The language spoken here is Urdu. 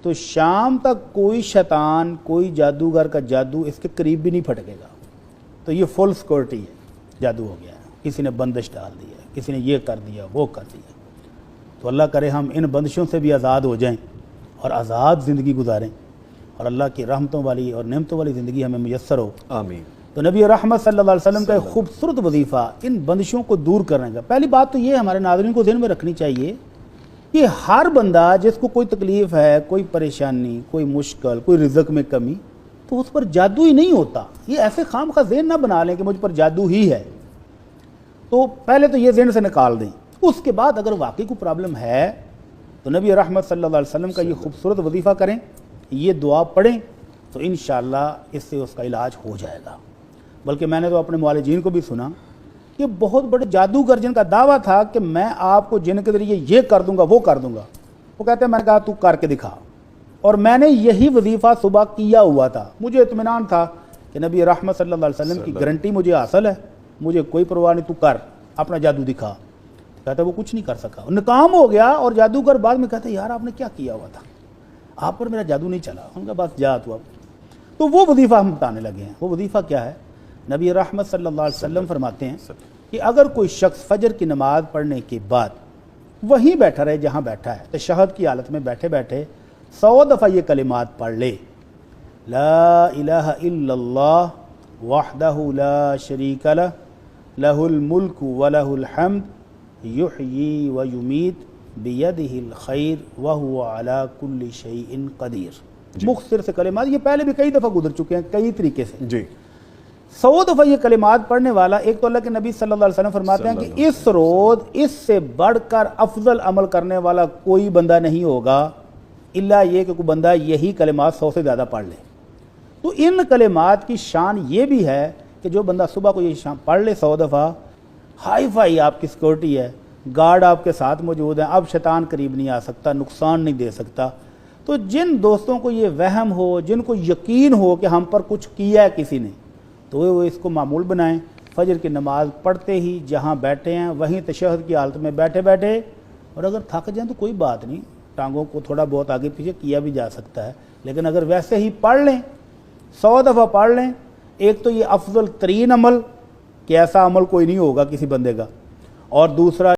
تو شام تک کوئی شیطان کوئی جادوگر کا جادو اس کے قریب بھی نہیں پھٹکے گا. تو یہ فل سیکورٹی ہے. جادو ہو گیا ہے, کسی نے بندش ڈال دی ہے, کسی نے یہ کر دیا وہ کر دیا. تو اللہ کرے ہم ان بندشوں سے بھی آزاد ہو جائیں اور آزاد زندگی گزاریں اور اللہ کی رحمتوں والی اور نعمتوں والی زندگی ہمیں میسر ہو. آمین. تو نبی رحمت صلی اللہ علیہ وسلم کا ایک خوبصورت وظیفہ ان بندشوں کو دور کرنے کا. پہلی بات تو یہ ہمارے ناظرین کو ذہن میں رکھنی چاہیے کہ ہر بندہ جس کو کوئی تکلیف ہے, کوئی پریشانی, کوئی مشکل, کوئی رزق میں کمی, تو اس پر جادو ہی نہیں ہوتا. یہ ایسے خام خواہ ذہن نہ بنا لیں کہ مجھ پر جادو ہی ہے. تو پہلے تو یہ ذہن سے نکال دیں. اس کے بعد اگر واقعی کوئی پرابلم ہے تو نبی رحمت صلی اللہ علیہ وسلم کا یہ خوبصورت وظیفہ کریں, یہ دعا پڑھیں, تو انشاءاللہ اس سے اس کا علاج ہو جائے گا. بلکہ میں نے تو اپنے معالجین کو بھی سنا کہ بہت بڑے جادوگر جن کا دعویٰ تھا کہ میں آپ کو جن کے ذریعے یہ کر دوں گا وہ کر دوں گا, وہ کہتے ہیں میں نے کہا تو کر کے دکھا. اور میں نے یہی وظیفہ صبح کیا ہوا تھا, مجھے اطمینان تھا کہ نبی رحمت صلی اللہ علیہ وسلم کی گارنٹی مجھے حاصل ہے, مجھے کوئی پرواہ نہیں, تو کر اپنا جادو دکھا. کہتا ہے وہ کچھ نہیں کر سکا, ناکام ہو گیا. اور جادوگر بعد میں کہتے ہیں یار آپ نے کیا کیا ہوا تھا, آپ پر میرا جادو نہیں چلا. ان کا بس جا تو اب. تو وہ وظیفہ ہم بتانے لگے ہیں. وہ وظیفہ کیا ہے؟ نبی رحمت صلی اللہ علیہ وسلم فرماتے ہیں کہ اگر کوئی شخص فجر کی نماز پڑھنے کے بعد وہیں بیٹھا رہے جہاں بیٹھا ہے, تشہد کی حالت میں بیٹھے بیٹھے 100 دفعہ یہ کلمات پڑھ لے, لا الہ الا اللہ وحدہ لا شریک لہ لہ الملک ولہ الحمد یحیی ویمیت بیدہ الخیر وہو علی کل شیء قدیر. مختصر سے کلمات, یہ پہلے بھی کئی دفعہ گزر چکے ہیں کئی طریقے سے. جی 100 دفعہ یہ کلمات پڑھنے والا, ایک تو اللہ کے نبی صلی اللہ علیہ وسلم فرماتے ہیں کہ اس روز اس سے بڑھ کر افضل عمل کرنے والا کوئی بندہ نہیں ہوگا الا یہ کہ کوئی بندہ یہی کلمات 100 سے زیادہ پڑھ لے. تو ان کلمات کی شان یہ بھی ہے کہ جو بندہ صبح کو یہ شان پڑھ لے 100 دفعہ, ہائی فائی آپ کی سیکورٹی ہے, گارڈ آپ کے ساتھ موجود ہیں, اب شیطان قریب نہیں آ سکتا, نقصان نہیں دے سکتا. تو جن دوستوں کو یہ وہم ہو, جن کو یقین ہو کہ ہم پر کچھ کیا ہے کسی نے, تو وہ اس کو معمول بنائیں. فجر کی نماز پڑھتے ہی جہاں بیٹھے ہیں وہیں تشہد کی حالت میں بیٹھے بیٹھے, اور اگر تھک جائیں تو کوئی بات نہیں, ٹانگوں کو تھوڑا بہت آگے پیچھے کیا بھی جا سکتا ہے, لیکن اگر ویسے ہی پڑھ لیں 100 دفعہ پڑھ لیں, ایک تو یہ افضل ترین عمل کہ ایسا عمل کوئی نہیں ہوگا کسی بندے کا, اور دوسرا